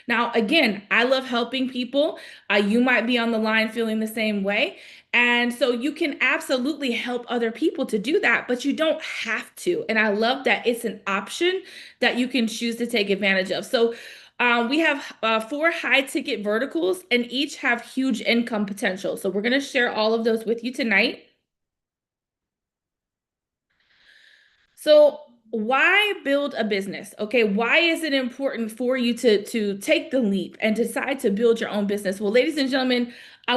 Now, again, I love helping people. You might be on the line feeling the same way. And so you can absolutely help other people to do that, but you don't have to. And I love that it's an option that you can choose to take advantage of. So we have four high ticket verticals, and each have huge income potential. So we're going to share all of those with you tonight. So why build a business? Okay, why is it important for you to take the leap and decide to build your own business? Well, ladies and gentlemen,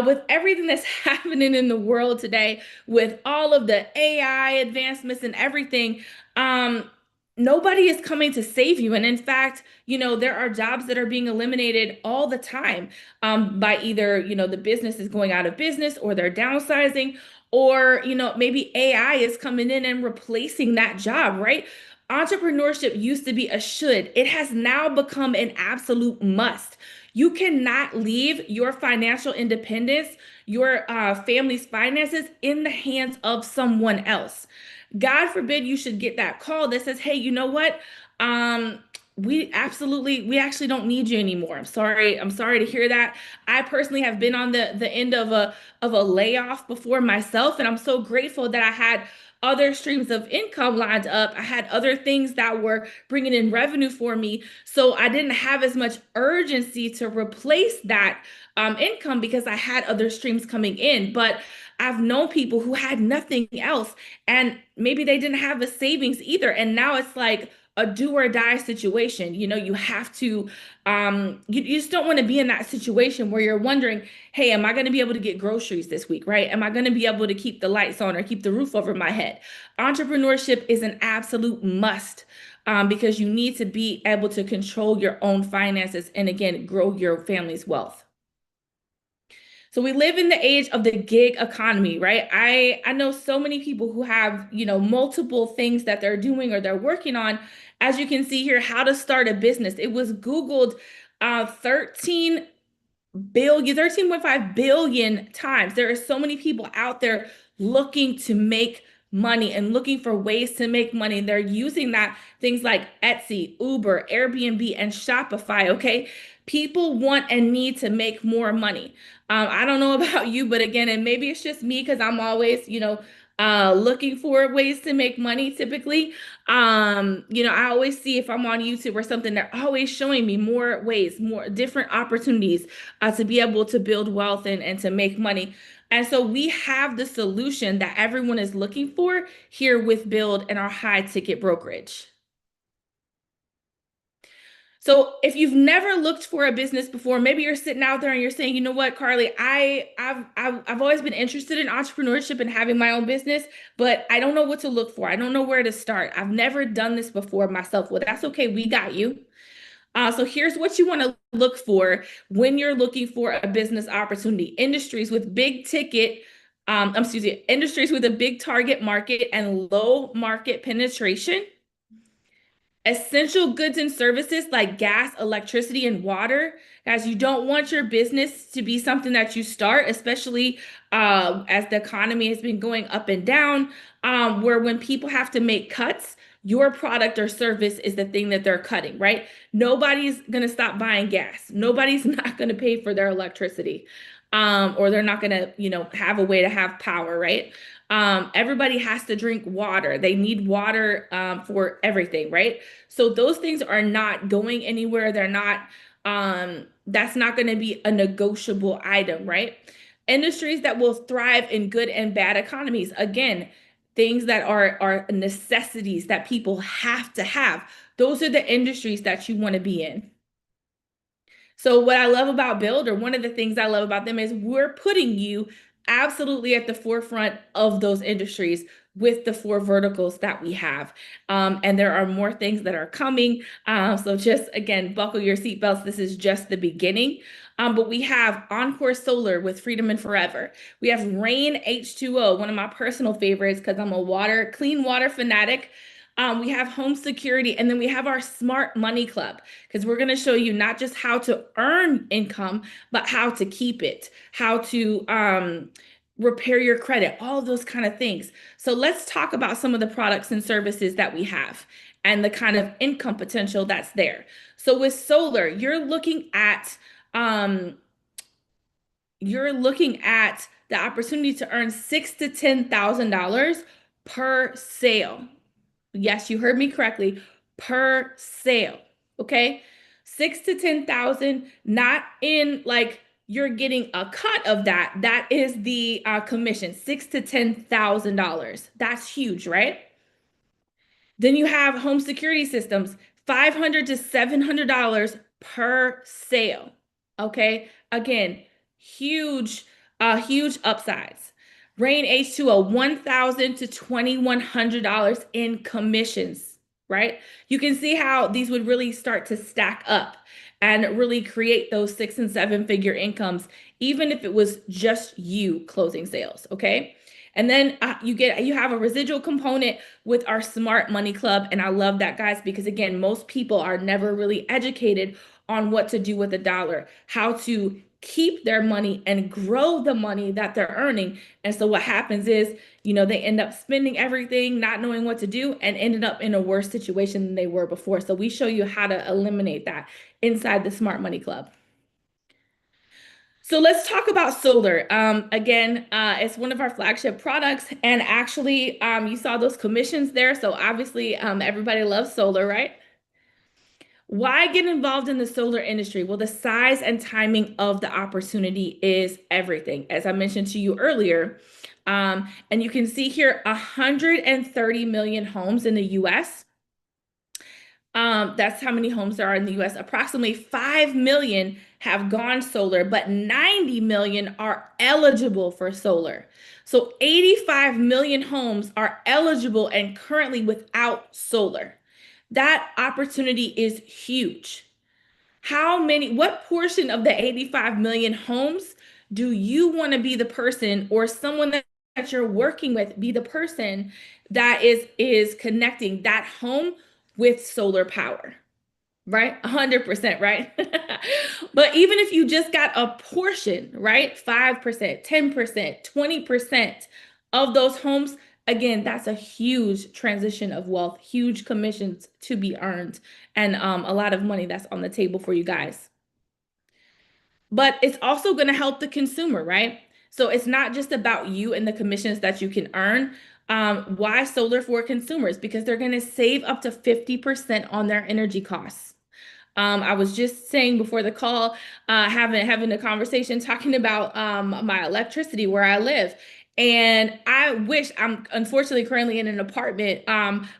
with everything that's happening in the world today, with all of the AI advancements and everything, um, nobody is coming to save you. And in fact, there are jobs that are being eliminated all the time by either, the business is going out of business or they're downsizing or maybe AI is coming in and replacing that job, right? Entrepreneurship used to be a should. It has now become an absolute must. You cannot leave your financial independence, your family's finances in the hands of someone else. God forbid you should get that call that says, hey, you know what? Um, we actually don't need you anymore. I'm sorry to hear that. I personally have been on the end of a layoff before myself, and I'm so grateful that I had other streams of income lined up. I had other things that were bringing in revenue for me, so I didn't have as much urgency to replace that income because I had other streams coming in. But I've known people who had nothing else, and maybe they didn't have the savings either, and now it's like a do or die situation. You have to, you just don't want to be in that situation where you're wondering, hey, am I going to be able to get groceries this week, right? Am I going to be able to keep the lights on or keep the roof over my head? Entrepreneurship is an absolute must. Because you need to be able to control your own finances and again, grow your family's wealth. So we live in the age of the gig economy, right? I know so many people who have, multiple things that they're doing or they're working on. As you can see here, how to start a business. It was Googled 13.5 billion times. There are so many people out there looking to make money and looking for ways to make money. They're using that things like Etsy, Uber, Airbnb, and Shopify. Okay. People want and need to make more money. I don't know about you, but again, and maybe it's just me because I'm always, looking for ways to make money typically. I always see if I'm on YouTube or something, they're always showing me more ways, more different opportunities to be able to build wealth and to make money. And so we have the solution that everyone is looking for here with Build and our high ticket brokerage. So if you've never looked for a business before, maybe you're sitting out there and you're saying, you know what, Carly, I've always been interested in entrepreneurship and having my own business, but I don't know what to look for. I don't know where to start. I've never done this before myself. Well, that's okay. We got you. So here's what you want to look for when you're looking for a business opportunity. Industries with a big target market and low market penetration. Essential goods and services like gas, electricity, and water. As you don't want your business to be something that you start, especially as the economy has been going up and down, where when people have to make cuts, your product or service is the thing that they're cutting, right? Nobody's going to stop buying gas. Nobody's not going to pay for their electricity, or they're not going to, have a way to have power, right? Everybody has to drink water. They need water for everything, right? So those things are not going anywhere. That's not going to be a negotiable item, right? Industries that will thrive in good and bad economies. Again, things that are necessities that people have to have. Those are the industries that you want to be in. So what I love about Build, or one of the things I love about them, is we're putting you absolutely at the forefront of those industries with the four verticals that we have. And there are more things that are coming. So just again, buckle your seatbelts. This is just the beginning. But we have Encore Solar with Freedom and Forever. We have Rain H2O, one of my personal favorites because I'm a clean water fanatic. We have home security, and then we have our smart money club because we're going to show you not just how to earn income, but how to keep it, how to repair your credit, all of those kind of things. So let's talk about some of the products and services that we have. and the kind of income potential that's there. So with solar, um, you're looking at the opportunity to earn $6,000 to $10,000 per sale. Yes, you heard me correctly. Per sale. Okay. 6 to 10,000, not in like you're getting a cut of that. That is the commission, $6 to $10,000. That's huge, right? Then you have home security systems, $500 to $700 per sale. Okay. Again, huge, huge upsides. Rain H2O, $1,000 to $2,100 in commissions, right? You can see how these would really start to stack up and really create those 6 and 7 figure incomes, even if it was just you closing sales. Okay. And then you have a residual component with our Smart Money Club. And I love that, guys, because again, most people are never really educated on what to do with a dollar, how to keep their money and grow the money that they're earning. And so what happens is, they end up spending everything, not knowing what to do, and ended up in a worse situation than they were before. So we show you how to eliminate that inside the Smart Money Club. So let's talk about solar. Again, it's one of our flagship products, and actually, you saw those commissions there. So obviously, everybody loves solar, right? Why get involved in the solar industry? Well, the size and timing of the opportunity is everything, as I mentioned to you earlier. And you can see here 130 million homes in the US. That's how many homes there are in the US. Approximately 5 million have gone solar, but 90 million are eligible for solar. So 85 million homes are eligible and currently without solar. That opportunity is huge. What portion of the 85 million homes do you want to be the person, or someone that you're working with be the person that is connecting that home with solar power? Right? 100%, right? But even if you just got a portion, right? 5%, 10%, 20% of those homes, again, that's a huge transition of wealth, huge commissions to be earned, and a lot of money that's on the table for you guys. But it's also going to help the consumer, right? So it's not just about you and the commissions that you can earn. Why solar for consumers? Because they're going to save up to 50% on their energy costs. I was just saying before the call, having a conversation talking about my electricity where I live. And I wish I'm unfortunately currently in an apartment,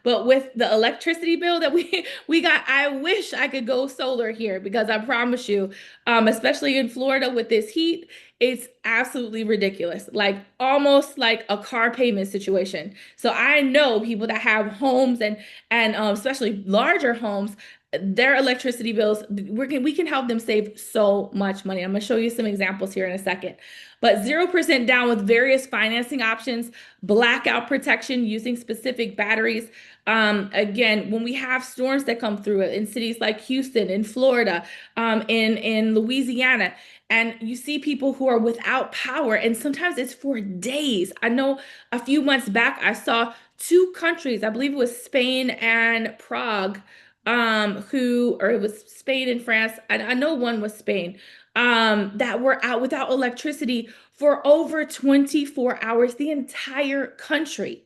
but with the electricity bill that we got, I wish I could go solar here because I promise you, especially in Florida with this heat, it's absolutely ridiculous, like almost like a car payment situation. So I know people that have homes and especially larger homes, their electricity bills, we can help them save so much money. I'm going to show you some examples here in a second. But 0% down with various financing options, blackout protection using specific batteries. Again, when we have storms that come through in cities like Houston, in Florida, in Louisiana, and you see people who are without power, and sometimes it's for days. I know a few months back, I saw two countries, I believe it was Spain and Prague, or it was Spain and France. I know one was Spain, that were out without electricity for over 24 hours, the entire country.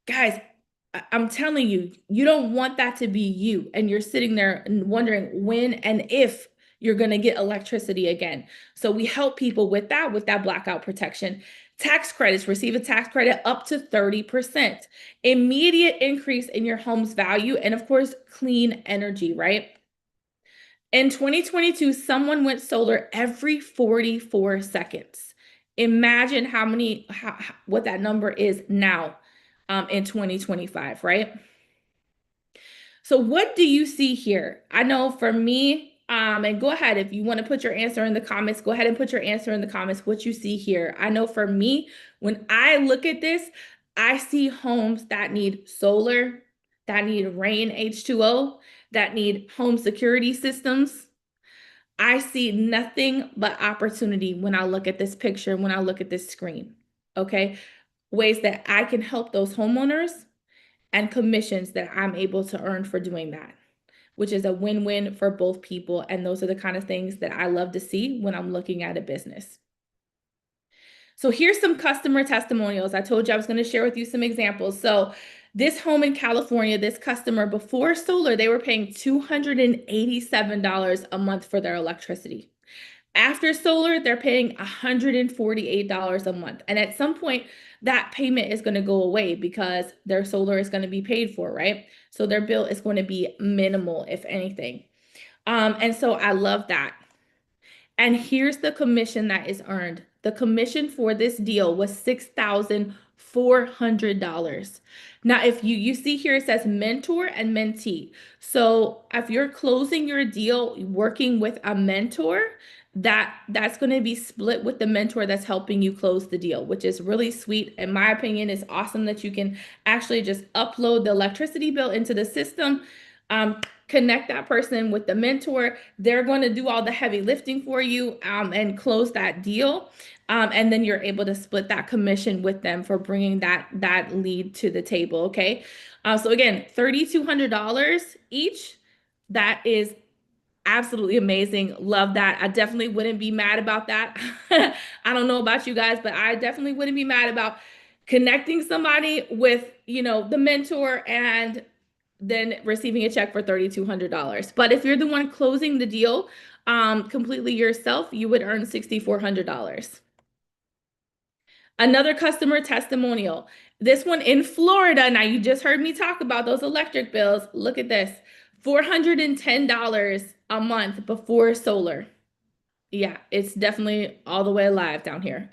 Guys, I'm telling you, you don't want that to be you. And you're sitting there and wondering when and if you're going to get electricity again. So we help people with that blackout protection. Tax credits, receive a tax credit up to 30%. Immediate increase in your home's value. And of course, clean energy, right? In 2022, someone went solar every 44 seconds. Imagine what that number is now, in 2025, right? So what do you see here? I know for me, and go ahead if you want to put your answer in the comments, go ahead and put your answer in the comments, what you see here. I know for me, when I look at this, I see homes that need solar, that need rain H2O, that need home security systems. I see nothing but opportunity when I look at this picture, when I look at this screen. Okay. Ways that I can help those homeowners and commissions that I'm able to earn for doing that, which is a win-win for both people. And those are the kind of things that I love to see when I'm looking at a business. So here's some customer testimonials. I told you I was going to share with you some examples. So this home in California, this customer before solar, they were paying $287 a month for their electricity. After solar, they're paying $148 a month. And at some point, that payment is going to go away because their solar is going to be paid for, right? So their bill is going to be minimal, if anything. And so I love that. And here's the commission that is earned. The commission for this deal was $6,400. Now, if you see here, it says mentor and mentee. So if you're closing your deal working with a mentor, that's going to be split with the mentor that's helping you close the deal, which is really sweet. In my opinion, it's awesome that you can actually just upload the electricity bill into the system. Connect that person with the mentor. They're going to do all the heavy lifting for you and close that deal. And then you're able to split that commission with them for bringing that lead to the table. Okay. So again, $3,200 each. That is absolutely amazing. Love that. I definitely wouldn't be mad about that. I don't know about you guys, but I definitely wouldn't be mad about connecting somebody with, the mentor and then receiving a check for $3,200. But if you're the one closing the deal completely yourself, you would earn $6,400. Another customer testimonial. This one in Florida. Now, you just heard me talk about those electric bills. Look at this. $410 a month before solar. Yeah, it's definitely all the way alive down here.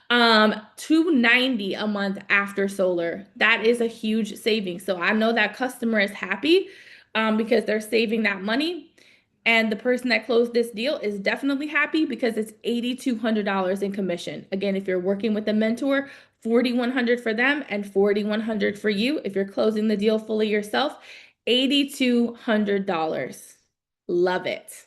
290 a month after solar. That is a huge saving. So I know that customer is happy because they're saving that money. And the person that closed this deal is definitely happy because it's $8,200 in commission. Again, if you're working with a mentor, $4,100 for them and $4,100 for you. If you're closing the deal fully yourself, $8,200. Love it.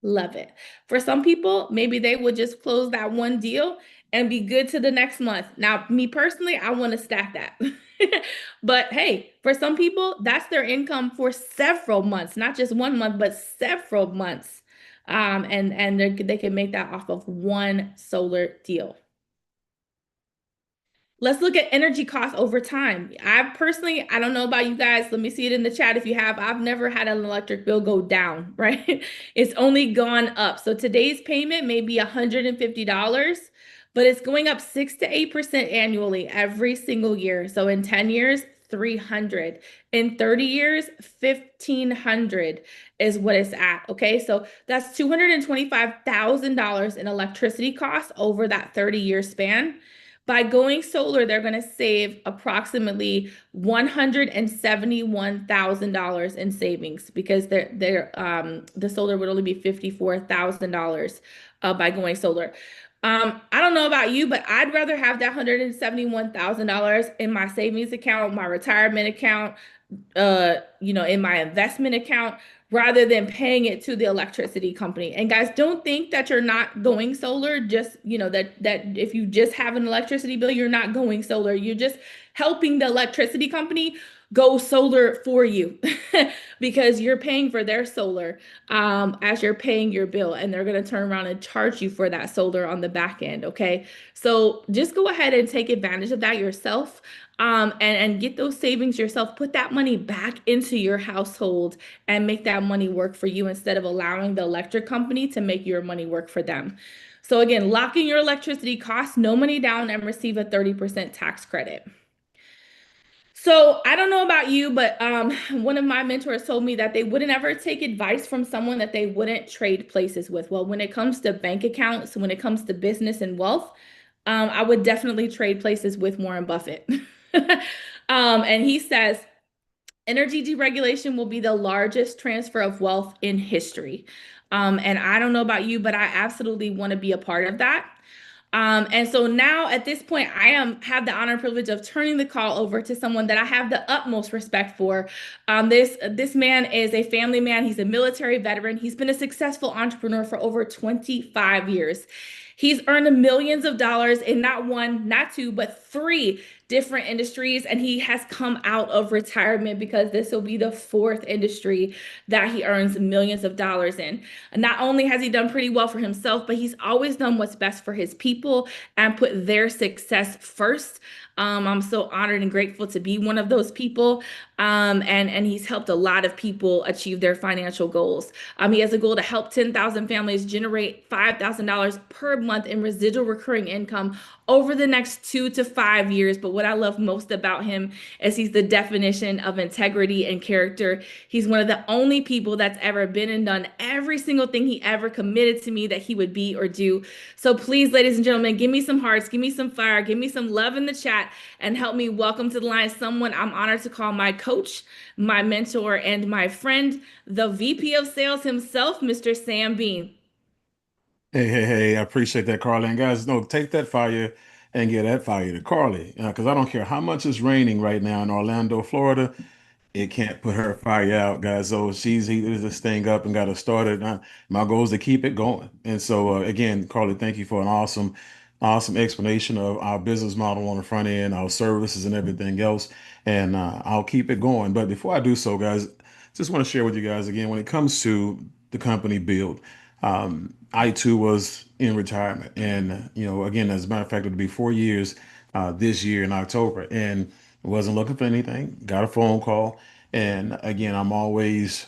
Love it. For some people, maybe they would just close that one deal and be good to the next month. Now, me personally, I want to stack that. But hey, for some people, that's their income for several months, not just one month, but several months. And they can make that off of one solar deal. Let's look at energy costs over time. I don't know about you guys. Let me see it in the chat if you have. I've never had an electric bill go down, right? It's only gone up. So today's payment may be $150, but it's going up 6 to 8% annually every single year. So in 10 years, 300. In 30 years, 1,500 is what it's at. Okay. So that's $225,000 in electricity costs over that 30-year span. By going solar, they're going to save approximately $171,000 in savings because the solar would only be $54,000 by going solar. I don't know about you, but I'd rather have that $171,000 in my savings account, my retirement account, in my investment account rather than paying it to the electricity company. And guys, don't think that you're not going solar, just, that if you just have an electricity bill, you're not going solar. You're just helping the electricity company go solar for you because you're paying for their solar as you're paying your bill, and they're going to turn around and charge you for that solar on the back end. Okay. So just go ahead and take advantage of that yourself. And get those savings yourself. Put that money back into your household and make that money work for you instead of allowing the electric company to make your money work for them. So again, lock in your electricity costs, no money down, and receive a 30% tax credit. So I don't know about you, but one of my mentors told me that they wouldn't ever take advice from someone that they wouldn't trade places with. Well, when it comes to bank accounts, when it comes to business and wealth, I would definitely trade places with Warren Buffett. And he says, energy deregulation will be the largest transfer of wealth in history. And I don't know about you, but I absolutely want to be a part of that. And so now at this point, I have the honor and privilege of turning the call over to someone that I have the utmost respect for. This man is a family man. He's a military veteran. He's been a successful entrepreneur for over 25 years. He's earned millions of dollars in not one, not two, but three different industries, and he has come out of retirement because this will be the fourth industry that he earns millions of dollars in. And not only has he done pretty well for himself, but he's always done what's best for his people and put their success first. I'm so honored and grateful to be one of those people. And he's helped a lot of people achieve their financial goals. He has a goal to help 10,000 families generate $5,000 per month in residual recurring income over the next 2 to 5 years. But what I love most about him is he's the definition of integrity and character. He's one of the only people that's ever been and done every single thing he ever committed to me that he would be or do. So please, ladies and gentlemen, give me some hearts, give me some fire, give me some love in the chat, and help me welcome to the line someone I'm honored to call my coach, my mentor, and my friend, the VP of Sales himself, Mr. Sam Bean. Hey, hey, hey, I appreciate that, Carly. And guys, no, take that fire and get that fire to Carly. Because I don't care how much it's raining right now in Orlando, Florida. It can't put her fire out, guys. So she's heated this thing up and got it started. My goal is to keep it going. And so, again, Carly, thank you for an awesome explanation of our business model on the front end, our services, and everything else. And I'll keep it going. But before I do so, guys, just want to share with you guys again when it comes to the company build. I too was in retirement, and again, as a matter of fact, it'll be 4 years this year in October, and wasn't looking for anything. Got a phone call, and again, I'm always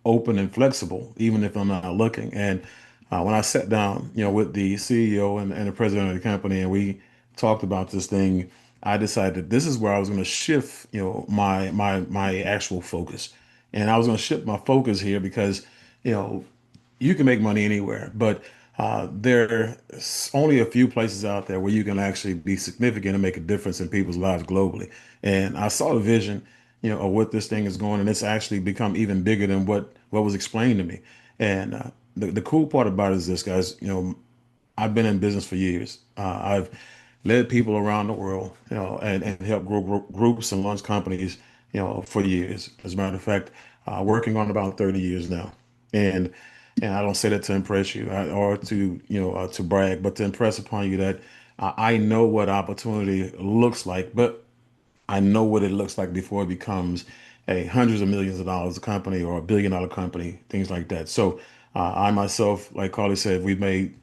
open and flexible, even if I'm not looking. And when I sat down, with the CEO and the president of the company, and we talked about this thing, I decided that this is where I was going to shift, my actual focus, and I was going to shift my focus here because, you know you can make money anywhere, but there's only a few places out there where you can actually be significant and make a difference in people's lives globally. And I saw the vision, of what this thing is going, and it's actually become even bigger than what was explained to me. And the cool part about it is this, guys. I've been in business for years. I've led people around the world, and helped grow groups and launch companies, for years. As a matter of fact, working on about 30 years now. And I don't say that to impress you or to, to brag, but to impress upon you that I know what opportunity looks like, but I know what it looks like before it becomes a hundreds of millions of dollars company or $1 billion company, things like that. So I myself, like Carly said, we've made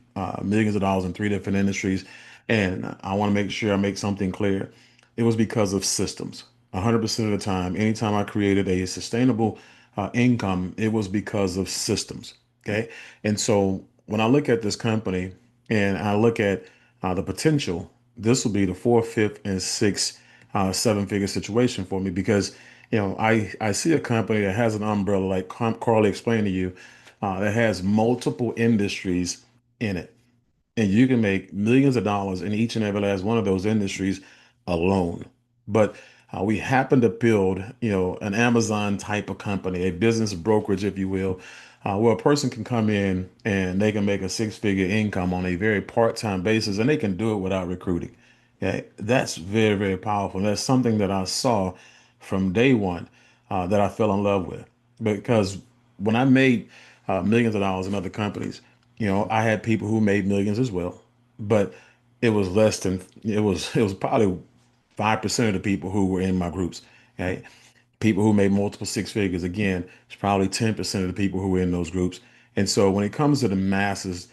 millions of dollars in three different industries, and I want to make sure I make something clear. It was because of systems. 100% of the time, anytime I created a sustainable income, it was because of systems. Okay. And so when I look at this company and I look at the potential, this will be the fourth, fifth, and sixth seven-figure situation for me because I see a company that has an umbrella like Carly explained to you, that has multiple industries in it, and you can make millions of dollars in each and every last one of those industries alone. But we happen to build, an Amazon type of company, a business brokerage, if you will, where a person can come in and they can make a six-figure income on a very part-time basis, and they can do it without recruiting. Okay, that's very, very powerful. That's something that I saw from day one, that I fell in love with. Because when I made millions of dollars in other companies, I had people who made millions as well, but it was less than it was probably 5% of the people who were in my groups. Okay, people who made multiple six figures, again, it's probably 10% of the people who were in those groups. And so when it comes to the masses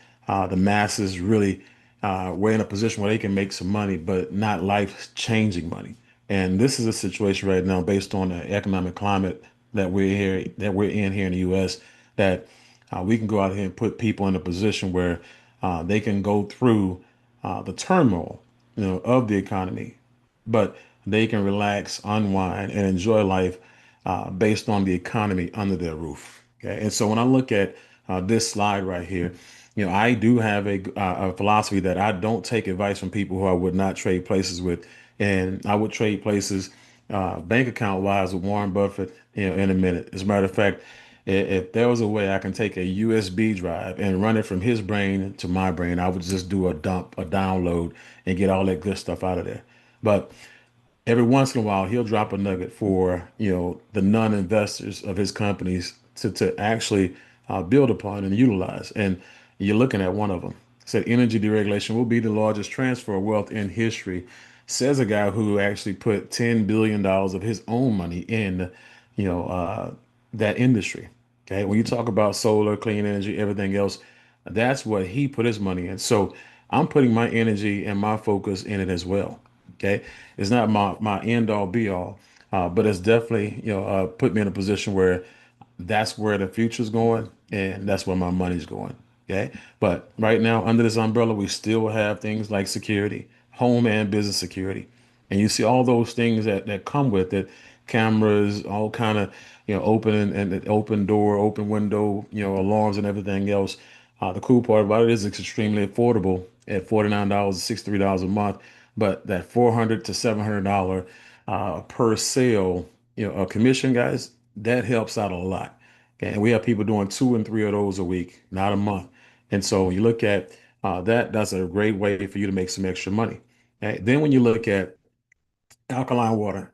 really were in a position where they can make some money, but not life-changing money. And this is a situation right now based on the economic climate that we're in here in the U.S. that we can go out here and put people in a position where they can go through the turmoil, of the economy, but they can relax, unwind, and enjoy life based on the economy under their roof. Okay, and so when I look at this slide right here, I do have a philosophy that I don't take advice from people who I would not trade places with, and I would trade places bank account wise with Warren Buffett, in a minute. As a matter of fact, if there was a way I can take a USB drive and run it from his brain to my brain, I would just do a download, and get all that good stuff out of there. But every once in a while, he'll drop a nugget for, the non-investors of his companies to actually build upon and utilize. And you're looking at one of them. It said energy deregulation will be the largest transfer of wealth in history. says a guy who actually put $10 billion of his own money in, you know, that industry. Okay. When you talk about solar, clean energy, everything else, that's what he put his money in. So I'm putting my energy and my focus in it as well. Okay. It's not my end all be all, but it's definitely, put me in a position where that's where the future's going and that's where my money's going. Okay. But right now, under this umbrella, we still have things like security, home and business security. And you see all those things that come with it, cameras, all kind of, open and open door, open window, alarms and everything else. The cool part about it is it's extremely affordable at $49 to $63 a month, but that $400 to $700 per sale, a commission, guys, that helps out a lot. Okay, and we have people doing two and three of those a week, not a month. And so when you look at that, that's a great way for you to make some extra money. Okay? Then when you look at alkaline water,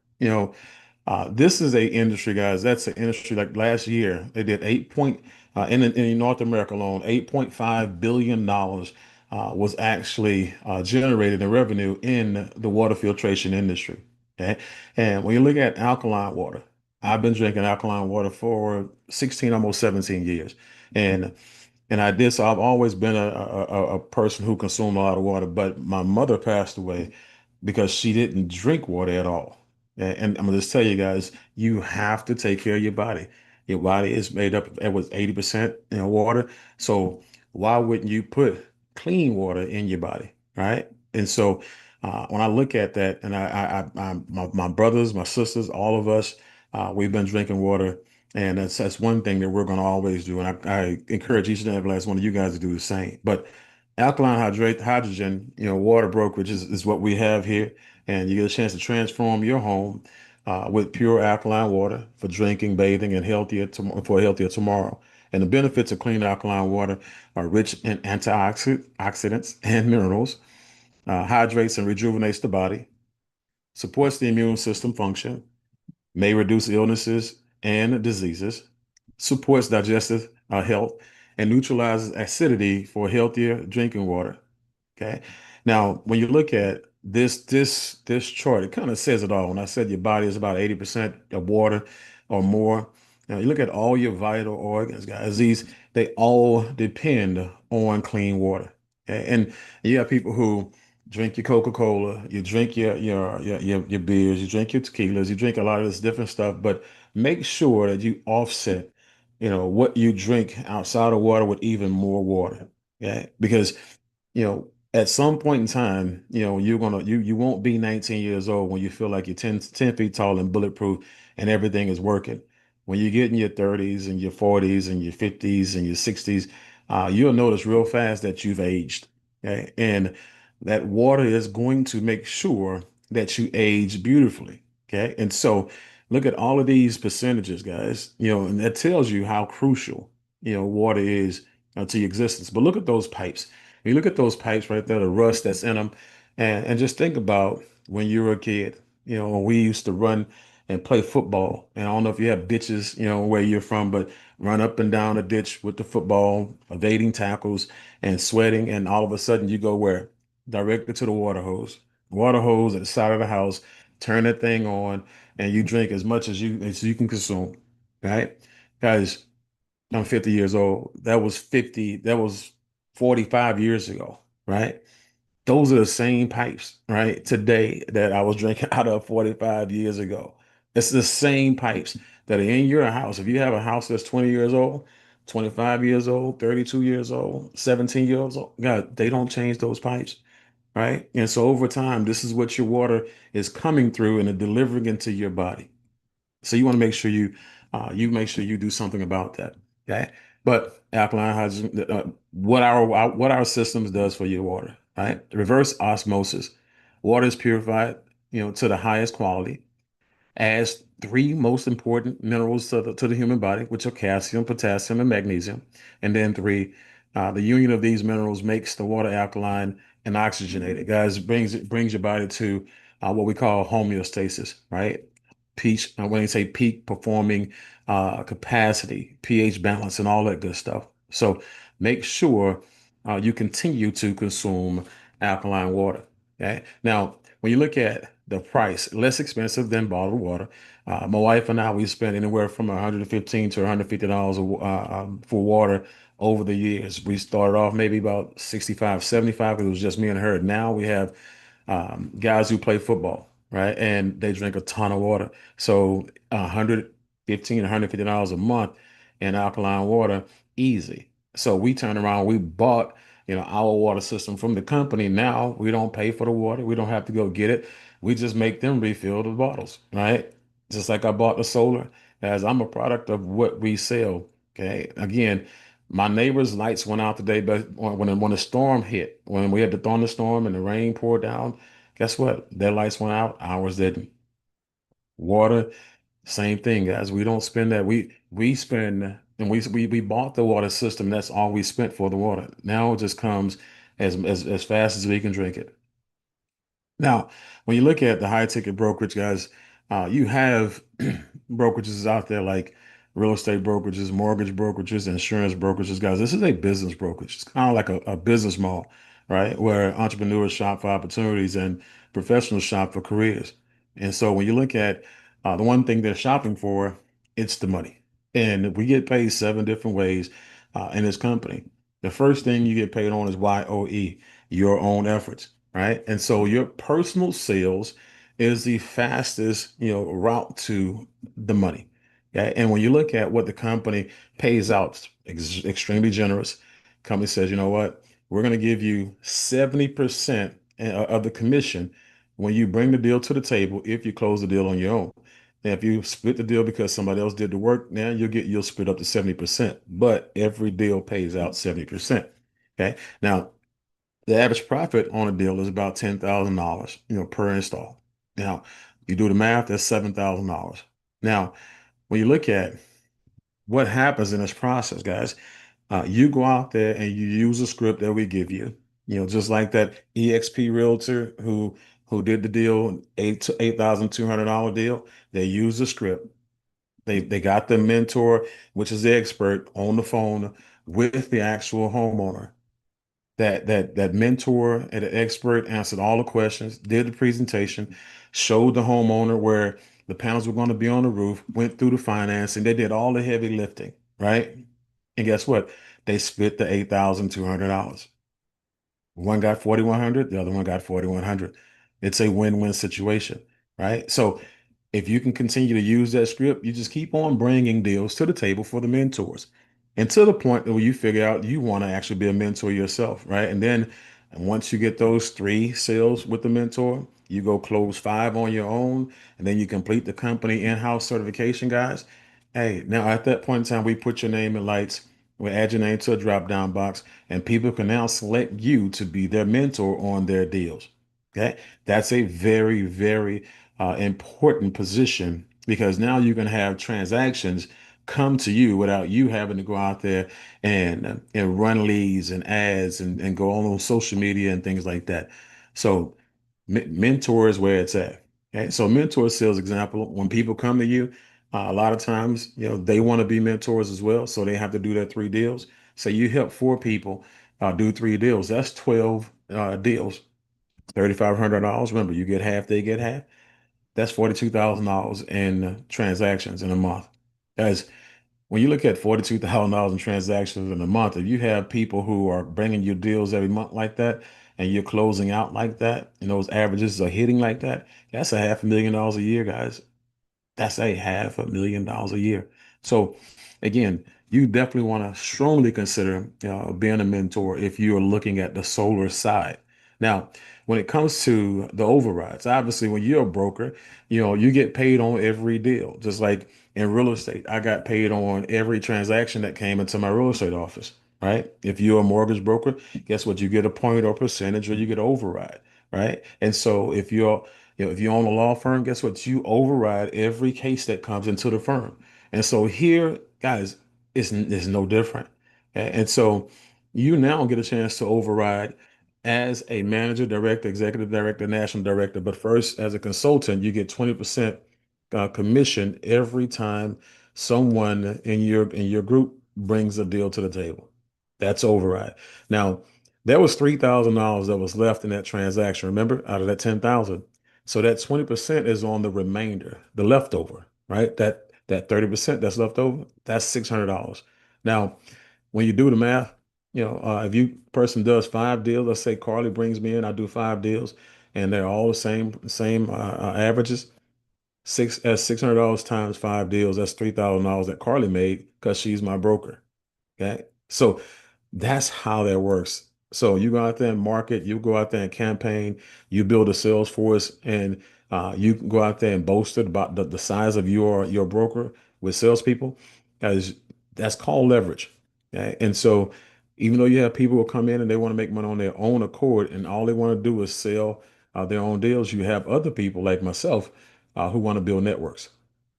this is a industry, guys. That's an industry like last year they did in North America alone, $8.5 billion was actually generated in revenue in the water filtration industry. Okay, and when you look at alkaline water, I've been drinking alkaline water for 16, almost 17 years, and I did so. I've always been a person who consumed a lot of water, but my mother passed away because she didn't drink water at all. And I'm gonna just tell you guys, you have to take care of your body. Your body is made up of, it was 80% water. So why wouldn't you put clean water in your body, right? And so when I look at that, and my brothers, my sisters, all of us, we've been drinking water, and that's one thing that we're going to always do. And I encourage each and every last one of you guys to do the same. But alkaline hydrate hydrogen, water brokerage is what we have here, and you get a chance to transform your home with pure alkaline water for drinking, bathing, and for a healthier tomorrow. And the benefits of clean alkaline water are rich in antioxidants and minerals, hydrates and rejuvenates the body, supports the immune system function, may reduce illnesses and diseases, supports digestive health, and neutralizes acidity for healthier drinking water. Okay. Now, when you look at this chart, it kind of says it all. When I said your body is about 80% of water or more, now you look at all your vital organs, guys. They all depend on clean water. Okay? And you have people who drink your Coca-Cola, you drink your beers, you drink your tequilas, you drink a lot of this different stuff, but make sure that you offset, what you drink outside of water with even more water. Okay. Because at some point in time, you won't be 19 years old when you feel like you're 10 feet tall and bulletproof and everything is working. When you get in your 30s and your 40s and your 50s and your 60s, you'll notice real fast that you've aged. Okay? And that water is going to make sure that you age beautifully. Okay. And so look at all of these percentages, guys, and that tells you how crucial, water is to your existence. But look at those pipes. You look at those pipes right there, the rust that's in them, and just think about when you were a kid. When we used to run and play football. And I don't know if you have ditches, where you're from, but run up and down a ditch with the football, evading tackles and sweating, and all of a sudden you go where? Directly to the water hose. Water hose at the side of the house, turn that thing on, and you drink as much as you can consume. Right? Guys, I'm 50 years old. That was 45 years ago, right? Those are the same pipes, right? Today that I was drinking out of 45 years ago. It's the same pipes that are in your house. If you have a house that's 20 years old, 25 years old, 32 years old, 17 years old, God, they don't change those pipes, right? And so over time, this is what your water is coming through and delivering into your body. So you want to make sure you make sure you do something about that. Okay. But alkaline hydrogen, what our systems does for your water, right? Reverse osmosis. Water is purified, to the highest quality, adds three most important minerals to the human body, which are calcium, potassium, and magnesium. And then three, the union of these minerals makes the water alkaline and oxygenated. Guys, it brings your body to what we call homeostasis, right? When they say peak performing capacity, pH balance, and all that good stuff. So make sure you continue to consume alkaline water. Okay. Now, when you look at the price, less expensive than bottled water. My wife and I, we spent anywhere from 115 to $150 for water over the years. We started off maybe about 65, 75 because it was just me and her. Now we have guys who play football, right? And they drink a ton of water. So 115, $150 a month in alkaline water, easy. So we turned around, we bought, our water system from the company. Now we don't pay for the water. We don't have to go get it. We just make them refill the bottles, right? Just like I bought the solar, as I'm a product of what we sell. Okay. Again, my neighbor's lights went out today, but when the storm hit, when we had the thunderstorm and the rain poured down, guess what? Their lights went out, ours didn't. Water, same thing, guys. We don't spend that. We spend and we bought the water system. That's all we spent for the water. Now it just comes as fast as we can drink it. Now, when you look at the high ticket brokerage, guys, you have brokerages out there like real estate brokerages, mortgage brokerages, insurance brokerages, guys. This is a business brokerage. It's kind of like a business mall, right? Where entrepreneurs shop for opportunities and professionals shop for careers. And so when you look at the one thing they're shopping for, it's the money. And we get paid seven different ways in this company. The first thing you get paid on is YOE, your own efforts, right? And so your personal sales is the fastest, route to the money. Okay. And when you look at what the company pays out, extremely generous. Company says, you know what? We're going to give you 70% of the commission when you bring the deal to the table if you close the deal on your own. Now, if you split the deal because somebody else did the work, now you'll split up to 70%, but every deal pays out 70%. Okay. Now, the average profit on a deal is about $10,000, per install. Now, you do the math, that's $7,000. Now, when you look at what happens in this process, guys, you go out there and you use a script that we give you, just like that EXP realtor who did the deal, $8,200 deal. They used the script. They got the mentor, which is the expert, on the phone with the actual homeowner. That mentor and the expert answered all the questions, did the presentation, showed the homeowner where the panels were going to be on the roof, went through the financing, they did all the heavy lifting, right? And guess what? They split the $8,200. One got 4,100, the other one got 4,100. It's a win-win situation, right? So if you can continue to use that script, you just keep on bringing deals to the table for the mentors until the point where you figure out you want to actually be a mentor yourself, right? And then once you get those three sales with the mentor, you go close five on your own, and then you complete the company in-house certification, guys. Hey, now at that point in time, we put your name in lights. We add your name to a drop-down box, and people can now select you to be their mentor on their deals. Okay, that's a very, very important position because now you can have transactions come to you without you having to go out there and run leads and ads and go on social media and things like that. So mentor is where it's at. Okay, so mentor sales example, when people come to you, a lot of times, they want to be mentors as well, so they have to do their three deals. So you help four people do three deals. That's 12 deals, $3,500. Remember, you get half, they get half. That's $42,000 in transactions in a month. As when you look at $42,000 in transactions in a month, if you have people who are bringing you deals every month like that, and you're closing out like that, and those averages are hitting like that, that's a $500,000 a year, guys. That's a $500,000 a year. So again, you definitely want to strongly consider being a mentor if you are looking at the solar side. Now, when it comes to the overrides, obviously when you're a broker, you get paid on every deal. Just like in real estate, I got paid on every transaction that came into my real estate office, right? If you're a mortgage broker, guess what? You get a point or percentage or you get override, right? And so if you own a law firm, guess what? You override every case that comes into the firm. And so here, guys, it's no different. Okay? And so you now get a chance to override as a manager, director, executive director, national director. But first, as a consultant, you get 20% commission every time someone in your group brings a deal to the table. That's override. Now, there was $3,000 that was left in that transaction. Remember, out of that 10,000. So that 20% is on the remainder, the leftover, right? That 30% that's left over, that's $600. Now, when you do the math, if you person does 5 deals, let's say Carly brings me in, I do 5 deals, and they're all the same averages. $600 times 5 deals, that's $3,000 that Carly made because she's my broker. Okay. So that's how that works. So you go out there and market, you go out there and campaign, you build a sales force, and you can go out there and boast it about the size of your broker with salespeople, as that's called leverage. Okay? And so even though you have people who come in and they want to make money on their own accord, and all they want to do is sell their own deals, you have other people like myself who want to build networks.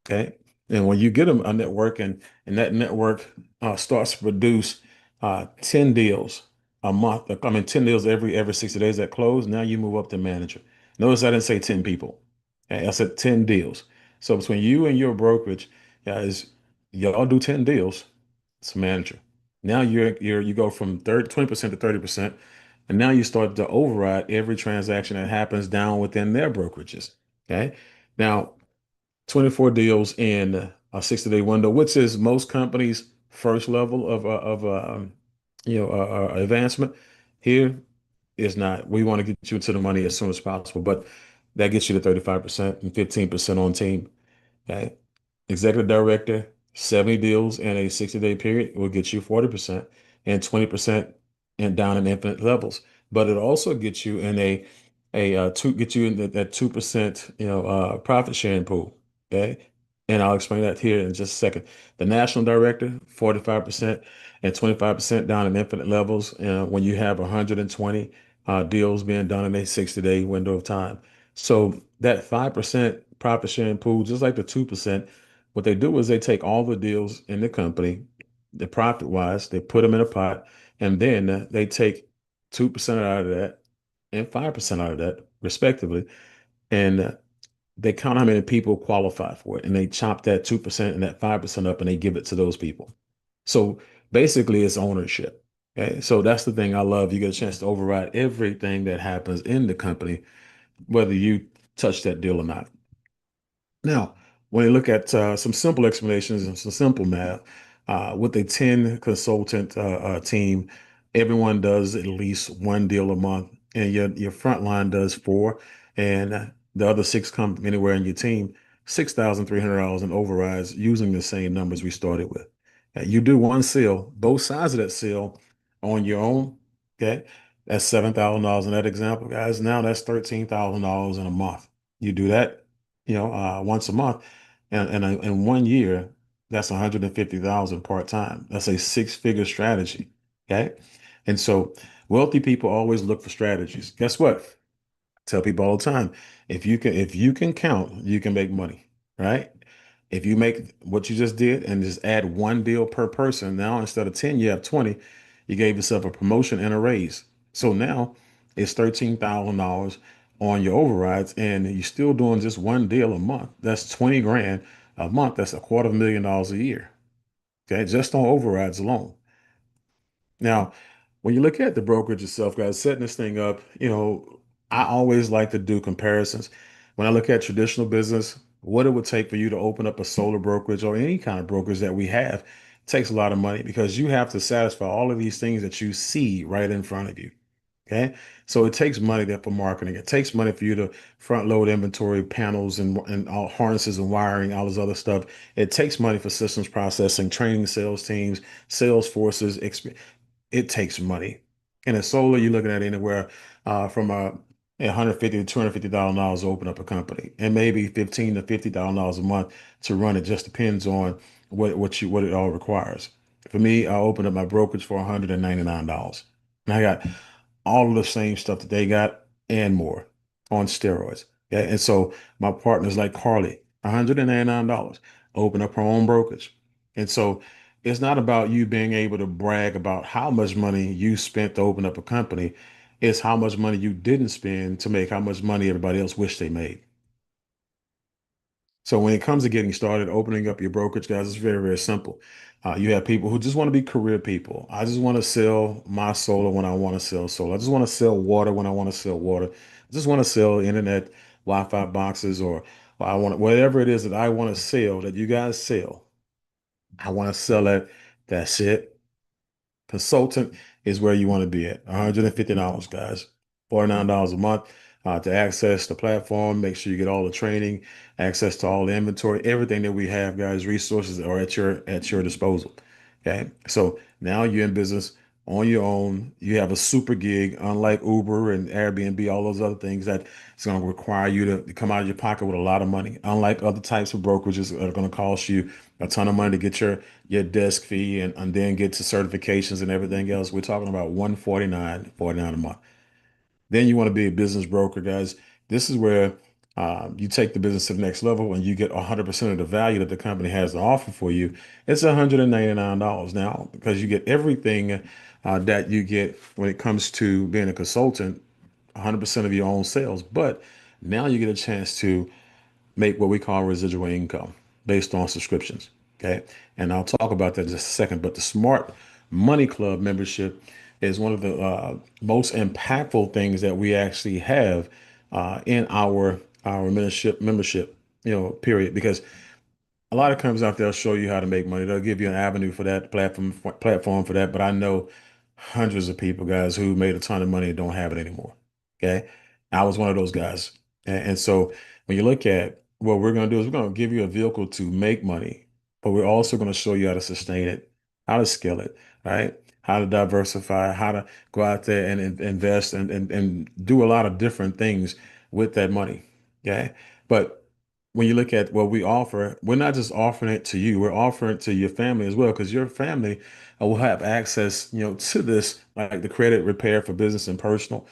Okay. And when you get them a network and that network starts to produce 10 deals a month, I mean 10 deals every 60 days that close, now you move up to manager. Notice I didn't say 10 people. Okay, I said 10 deals. So between you and your brokerage, guys, y'all do 10 deals, it's a manager. Now you go from 20% to 30%, and now you start to override every transaction that happens down within their brokerages. Okay. Now 24 deals in a 60-day window, which is most companies' first level of advancement. Here is not. We want to get you to the money as soon as possible, but that gets you to 35% and 15% on team. Okay. Executive director, 70 deals in a 60-day period will get you 40% and 20% and down in infinite levels. But it also gets you in get you in that 2% profit sharing pool. Okay. And I'll explain that here in just a second. The national director, 45% and 25% down in infinite levels when you have 120 deals being done in a 60-day window of time. So that 5% profit sharing pool, just like the 2%, what they do is they take all the deals in the company, the profit wise, they put them in a pot, and then they take 2% out of that and 5% out of that, respectively. And they count how many people qualify for it. And they chop that 2% and that 5% up and they give it to those people. So basically, it's ownership. Okay. So that's the thing I love. You get a chance to override everything that happens in the company, whether you touch that deal or not. Now, when you look at some simple explanations and some simple math, with a 10 consultant team, everyone does at least one deal a month, and your front line does four, and the other six come from anywhere in your team, $6,300 in overrides using the same numbers we started with. You do one sale, both sides of that sale on your own, okay? That's $7,000 in that example, guys. Now that's $13,000 in a month. You do that once a month. And in one year, that's 150,000 part-time. That's a six-figure strategy. Okay. And so wealthy people always look for strategies. Guess what? Tell people all the time, if you can count, you can make money, right? If you make what you just did and just add one deal per person, now instead of 10, you have 20, you gave yourself a promotion and a raise. So now it's $13,000 on your overrides, and you're still doing just one deal a month. That's 20 grand a month. That's $250,000 a year. Okay, just on overrides alone. Now, when you look at the brokerage itself, guys, setting this thing up, I always like to do comparisons. When I look at traditional business, what it would take for you to open up a solar brokerage or any kind of brokerage that we have takes a lot of money because you have to satisfy all of these things that you see right in front of you. Okay. So it takes money there for marketing. It takes money for you to front load inventory, panels and all harnesses and wiring, all this other stuff. It takes money for systems processing, training sales teams, sales forces, it takes money. And in solar, you're looking at anywhere from 150 to $250,000 to open up a company, and maybe 15 to $50,000 a month to run it. Just depends on what it all requires. For me, I opened up my brokerage for $199, and I got all of the same stuff that they got and more on steroids. Okay, and so my partners like Carly, $199, open up her own brokerage, and so it's not about you being able to brag about how much money you spent to open up a company. It's how much money you didn't spend to make how much money everybody else wished they made. So when it comes to getting started, opening up your brokerage, guys, it's very, very simple. You have people who just want to be career people. I just want to sell my solar when I want to sell solar. I just want to sell water when I want to sell water. I just want to sell internet Wi-Fi boxes, or I want whatever it is that I want to sell that you guys sell. I want to sell it. That's it. Consultant is where you want to be at. $150, guys. $49 a month to access the platform. Make sure you get all the training, access to all the inventory, everything that we have, guys. Resources are at your disposal. Okay. So now you're in business on your own. You have a super gig, unlike Uber and Airbnb, all those other things that it's going to require you to come out of your pocket with a lot of money. Unlike other types of brokerages that are going to cost you a ton of money to get your desk fee and then get to certifications and everything else. We're talking about 149.49 a month. Then you want to be a business broker, guys. This is where you take the business to the next level and you get 100% of the value that the company has to offer for you. It's $199 now because you get everything that you get when it comes to being a consultant, 100% of your own sales. But now you get a chance to make what we call residual income based on subscriptions. Okay. And I'll talk about that in just a second. But the Smart Money Club membership is one of the most impactful things that we actually have in our membership, period. Because a lot of companies out there will show you how to make money. They'll give you an avenue for that platform for that. But I know hundreds of people, guys, who made a ton of money and don't have it anymore. Okay. I was one of those guys. And so when you look at what we're going to do is we're going to give you a vehicle to make money, but we're also going to show you how to sustain it, how to scale it, right? How to diversify, how to go out there and invest and do a lot of different things with that money. Okay. But when you look at what we offer, we're not just offering it to you, we're offering it to your family as well, because your family will have access, to this, like the credit repair for business and personal,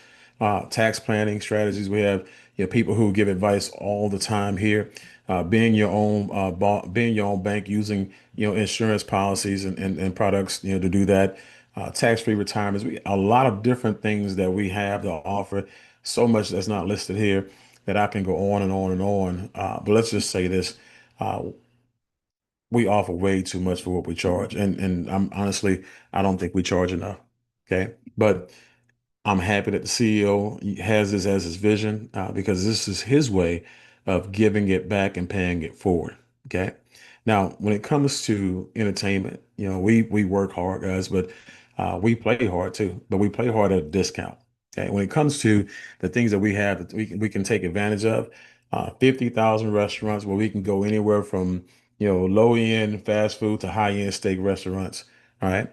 tax planning strategies. We have, people who give advice all the time here, being your own bank, using, insurance policies and products, to do that, tax-free retirements. A lot of different things that we have to offer. So much that's not listed here that I can go on and on and on. But let's just say this. Uh, we offer way too much for what we charge. And I'm honestly, I don't think we charge enough. Okay. But I'm happy that the CEO has this as his vision because this is his way of giving it back and paying it forward. Okay. Now, when it comes to entertainment, we work hard, guys, but we play hard too. But we play hard at a discount. Okay. When it comes to the things that we have that we can take advantage of, 50,000 restaurants where we can go anywhere from low end fast food to high end steak restaurants. All right.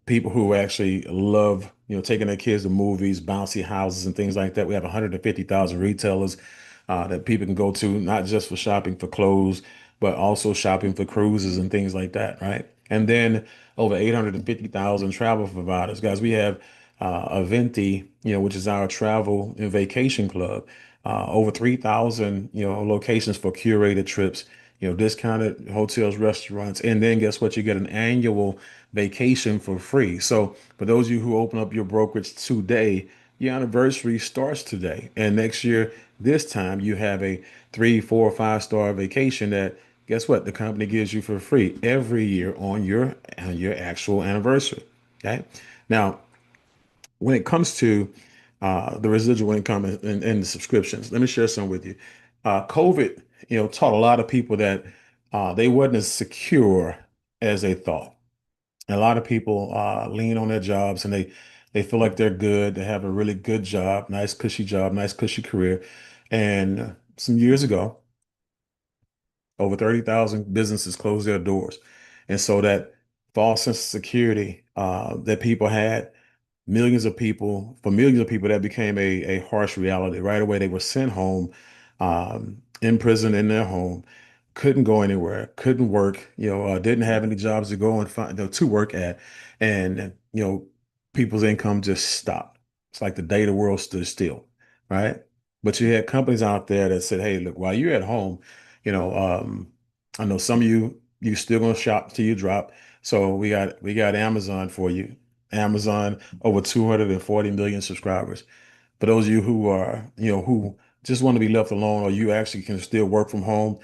People who actually love, taking their kids to movies, bouncy houses, and things like that. We have 150,000 retailers that people can go to, not just for shopping for clothes, but also shopping for cruises and things like that, right? And then over 850,000 travel providers. Guys, we have Aventi, which is our travel and vacation club. Over 3,000, locations for curated trips, discounted hotels, restaurants, and then guess what? You get an annual vacation for free. So for those of you who open up your brokerage today, your anniversary starts today. And next year, this time you have a 3, 4, 5-star vacation that guess what? The company gives you for free every year on your actual anniversary. Okay. Now, when it comes to the residual income and the subscriptions, let me share some with you. COVID, taught a lot of people that they wasn't as secure as they thought. A lot of people lean on their jobs and they feel like they're good. They have a really good job, nice cushy career. And some years ago, over 30,000 businesses closed their doors. And so that false sense of security that people had, millions of people, that became a harsh reality. Right away, they were sent home, in prison in their home, couldn't go anywhere, couldn't work, didn't have any jobs to go and find, to work at. And, people's income just stopped. It's like the day the world stood still, right? But you had companies out there that said, hey, look, while you're at home, you know, um, I know some of you still gonna shop till you drop. So we got Amazon for you. Amazon, over 240 million subscribers. For those of you who just want to be left alone, or you actually can still work from home,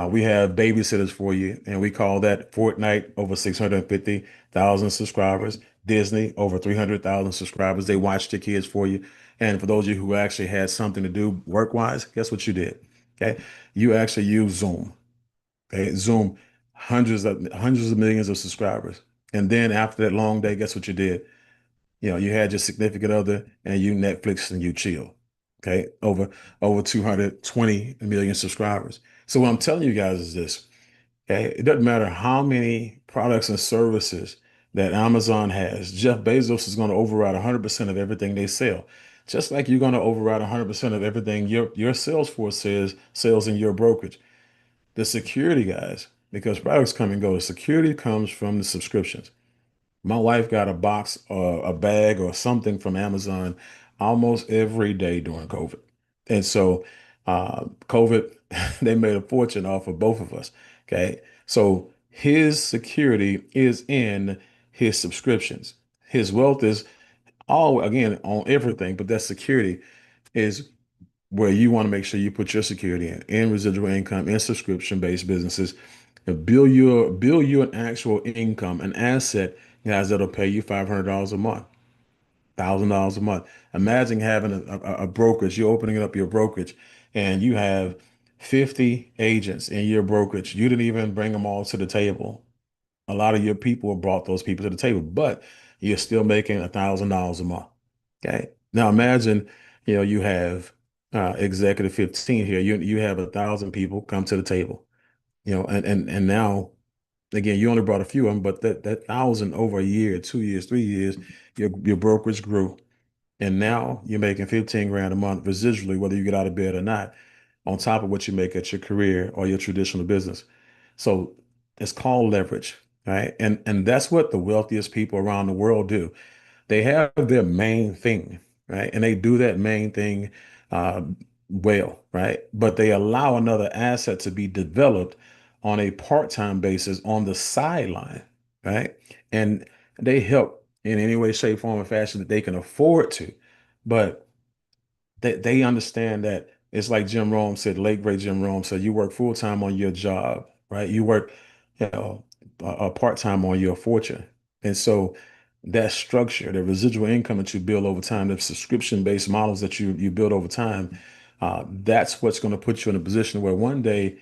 we have babysitters for you, and we call that Fortnite, over 650,000 subscribers. Disney, over 300,000 subscribers. They watch the kids for you. And for those of you who actually had something to do work-wise, guess what you did? Okay. You actually use Zoom. Okay. Zoom, hundreds of millions of subscribers. And then after that long day, guess what you did? You had your significant other and you Netflix and you chill. Okay. Over 220 million subscribers. So what I'm telling you guys is this. Okay. It doesn't matter how many products and services that Amazon has. Jeff Bezos is going to override 100% of everything they sell. Just like you're going to override 100% of everything your sales force says sells in your brokerage. The security guys, because products come and go, security comes from the subscriptions. My wife got a box or a bag or something from Amazon almost every day during COVID. And so, COVID, they made a fortune off of both of us. Okay. So his security is in his subscriptions. His wealth is all, again, on everything, but that security is where you want to make sure you put your security in residual income, in subscription-based businesses, and build you an actual income, an asset, guys, that'll pay you $500 a month, $1,000 a month. Imagine having a brokerage. You're opening up your brokerage, and you have 50 agents in your brokerage. You didn't even bring them all to the table. A lot of your people brought those people to the table, but you're still making $1,000 a month. Okay. Now imagine, you have executive 15 here. You have 1,000 people come to the table, and now again, you only brought a few of them, but that thousand over a year, 2 years, 3 years, your brokerage grew. And now you're making 15 grand a month residually, whether you get out of bed or not, on top of what you make at your career or your traditional business. So it's called leverage, right? And that's what the wealthiest people around the world do. They have their main thing, right? And they do that main thing uh, well, right? But they allow another asset to be developed on a part-time basis on the sideline, right? And they help in any way, shape, form, or fashion that they can afford to. But they understand that it's like Jim Rome said, late great Jim Rome said, you work full time on your job, right? You work, you know, part time on your fortune. And so that structure, the residual income that you build over time, the subscription based models that you build over time, that's what's going to put you in a position where one day,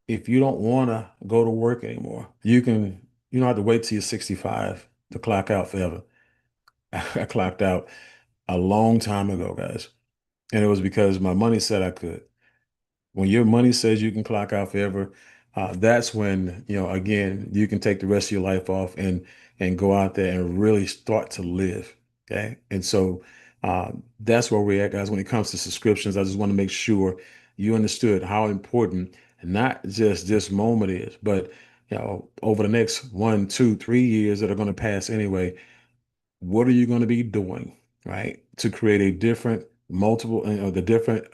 if you don't want to go to work anymore, you don't have to wait till you're 65 to clock out forever. I clocked out a long time ago, guys. And it was because my money said I could. When your money says you can clock out forever, that's when, again, you can take the rest of your life off and go out there and really start to live. Okay. And so that's where we're at, guys. When it comes to subscriptions, I just want to make sure you understood how important not just this moment is, but over the next 1, 2, 3 years that are going to pass anyway, what are you going to be doing, right, to create a different multiple, the different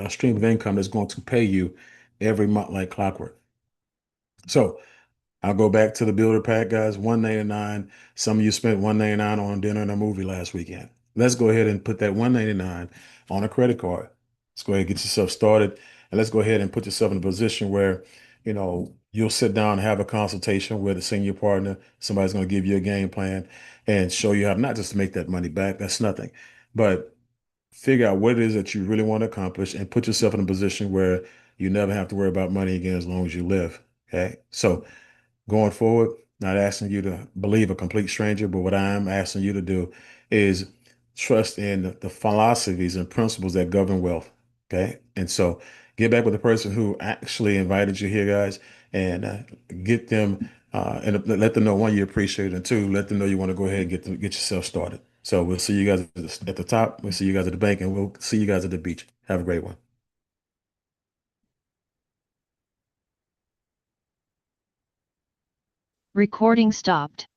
stream of income that's going to pay you every month like clockwork. So I'll go back to the builder pack, guys. 199. Some of you spent 199 on dinner and a movie last weekend. Let's go ahead and put that 199 on a credit card. Let's go ahead and get yourself started. And let's go ahead and put yourself in a position where, you'll sit down and have a consultation with a senior partner. Somebody's going to give you a game plan and show you how not just to make that money back. That's nothing. But figure out what it is that you really want to accomplish and put yourself in a position where you never have to worry about money again as long as you live. Okay. So going forward, not asking you to believe a complete stranger, but what I am asking you to do is trust in the philosophies and principles that govern wealth. Okay. And so get back with the person who actually invited you here, guys, and get them and let them know, one, you appreciate it, and two, let them know you want to go ahead and get yourself started. So we'll see you guys at the top. We'll see you guys at the bank, and we'll see you guys at the beach. Have a great one. Recording stopped.